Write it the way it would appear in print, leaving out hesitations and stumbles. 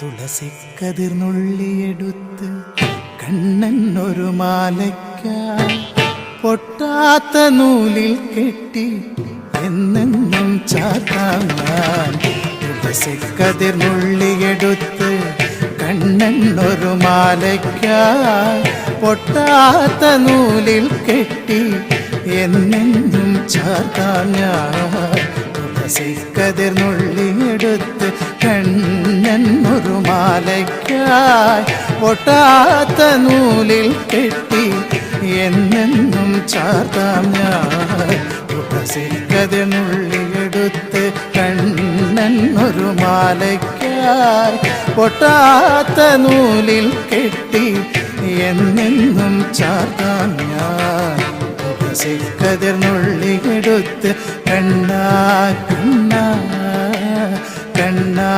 തുളസിക്കതിർന്നുള്ളിയെടുത്ത് കണ്ണൻ ഒരു മാലയ്ക്കായി പൊട്ടാത്ത നൂലിൽ കെട്ടി എന്നെന്നും ചാത്താൻ ഞാൻ. തുളസിക്കതിർന്നുള്ളിയെടുത്ത് കണ്ണൻ ഒരു മാലയ്ക്കായി പൊട്ടാത്ത നൂലിൽ കെട്ടി എന്നെന്നും ചാത്താൻ ഞാൻ. തുളസിക്കതിർന്നുള്ളിയെടുത്ത് കണ്ണൻ ഒരു മാലയ്ക്കായി പൊട്ടാത്ത നൂലിൽ കെട്ടി എന്നെന്നും ചാർത്താം ഞാൻ. തുളസിക്കതിർന്നുള്ളിയെടുത്ത് കണ്ണൻ ഒരു മാലയ്ക്കായി പൊട്ടാത്ത നൂലിൽ കെട്ടി എന്നെന്നും ചാർത്താം ഞാൻ. തുളസിക്കതിർന്നുള്ളിയെടുത്ത് കണ്ണാ കണ്ണാ കണ്ണാ